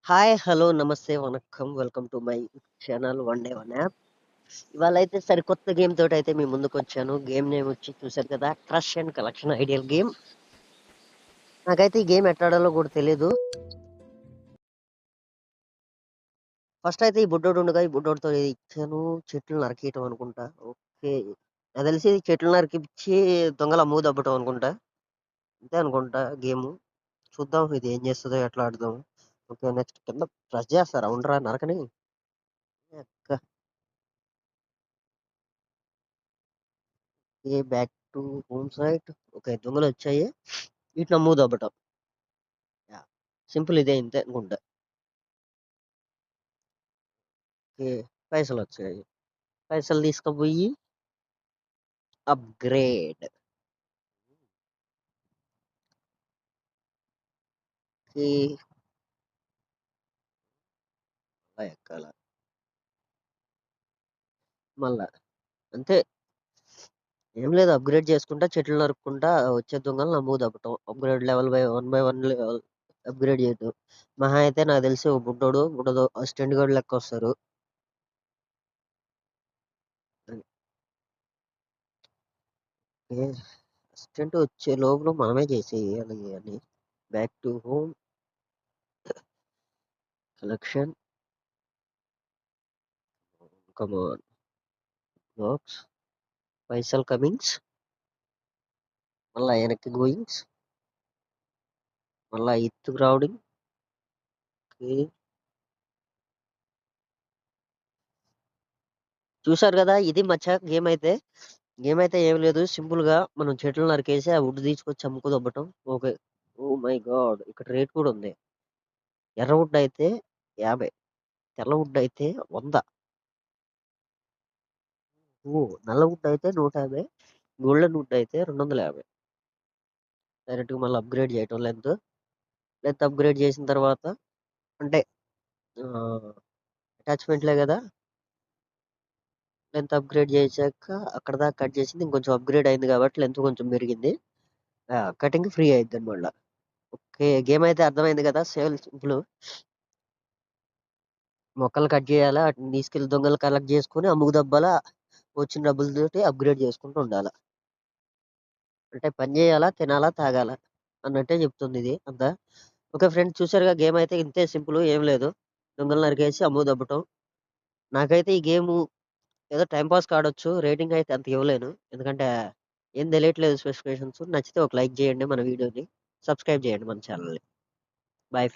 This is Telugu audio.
హాయ్, హలో, నమస్తే, వణక్కం. Welcome to my channel one day one app. ఇవాళైతే సరికొత్త గేమ్ తోటి మీ ముందుకొచ్చాను. గేమ్ నేమ్ వచ్చి చూసారు కదా, crush and collection ideal game. నాకైతే ఈ గేమ్ ఎట్లా ఆడాలో కూడా తెలీదు. ఫస్ట్ అయితే ఈ బుడ్డోడు ఉండగా ఈ బుడ్డోడితో ఇచ్చాను చెట్లు నరికేయటం అనుకుంటా. ఓకే, నాకు తెలిసి చెట్లు నరికిచ్చి దొంగల అమ్ము దబ్బటం అనుకుంటా. అంతే అనుకుంటా గేమ్. చూద్దాం ఇది ఏం చేస్తుందో, ఎట్లా ఆడదాం. ఓకే, నెక్స్ట్ కింద ప్రెస్ చేస్తారా ఉండరా నరకని. A back to home site. Okay, దొంగలు వచ్చాయి. వీటిని మూవ్ దబ్బటం. సింపుల్, ఇదే ఇంతే అనుకుంటా. ఓకే, పైసలు వచ్చాయి. పైసలు తీసుకుపోయి అప్గ్రేడ్. ఎక్కాల మళ్ళా. అంతే, ఏం లేదు. అప్గ్రేడ్ చేసుకుంటా చెట్లు నరుక్కుంటా వచ్చే దొంగలు నమ్ము దబ్బటం. Upgrade level by one level upgrade చేయటం. మహా అయితే నాకు తెలిసి ఓ బుడ్డోడు బుడ్డదో అసిస్టెంట్ గార్డ్ లెక్క వస్తారు. అసిస్టెంట్ వచ్చే లోపల మనమే చేసేయాలి అని. Back to home collection. Come on box. పైసల్ కమింగ్స్. మళ్ళా వెనక్కి గోయింగ్స్. మళ్ళా ఇత్తు క్రౌడింగ్. చూసారు కదా, ఇది మచ్చ గేమ్ అయితే ఏం లేదు. సింపుల్ గా మనం చెట్లు నరికేసి ఆ వుడ్ తీసుకొచ్చి అమ్ముకు దొబ్బటం. ఓకే. ఓ మై గాడ్, ఇక్కడ రేట్ కూడా ఉంది. ఎర్ర వుడ్ అయితే 50, తెల్ల వుడ్ అయితే 100. ఓ, నల్ల వుడ్ అయితే 150, గోల్డెన్ వుడ్ అయితే 250. డైరెక్ట్ గా మళ్ళీ అప్గ్రేడ్ చేయటం. లెంత్ అప్గ్రేడ్ చేసిన తర్వాత అంటే అటాచ్మెంట్లే కదా. లెంత్ అప్గ్రేడ్ చేశాక అక్కడ దాకా కట్ చేసింది, ఇంకొంచెం అప్గ్రేడ్ అయింది కాబట్టి లెంత్ కొంచెం పెరిగింది. కటింగ్ ఫ్రీ అయింది అనమాట. ఓకే, గేమ్ అయితే అర్థమైంది కదా. సింపుల్. మొక్కలు కట్ చేయాలా, వాటిని తీసుకెళ్లి దొంగలు కలెక్ట్ చేసుకుని అమ్ముకు దబ్బాలా. వచ్చిన డబ్బులతోటి అప్గ్రేడ్ చేసుకుంటూ ఉండాలా. అంటే పని చేయాలా, తినాలా, తాగాల అన్నట్టే చెప్తుంది ఇది అంతా. ఓకే ఫ్రెండ్స్, చూసారుగా గేమ్ అయితే ఇంతే సింపుల్, ఏం లేదు. దొంగలు నరికేసి అమ్ముకు దబ్బటం. నాకైతే ఈ గేమ్ ఏదో టైం పాస్ కాడొచ్చు. రేటింగ్ అయితే అంత ఇవ్వలేను, ఎందుకంటే ఏం తెలియట్లేదు స్పెసిఫికేషన్స్. నచ్చితే ఒక లైక్ చేయండి మన వీడియోని, సబ్స్క్రైబ్ చేయండి మన ఛానల్ని. బాయ్.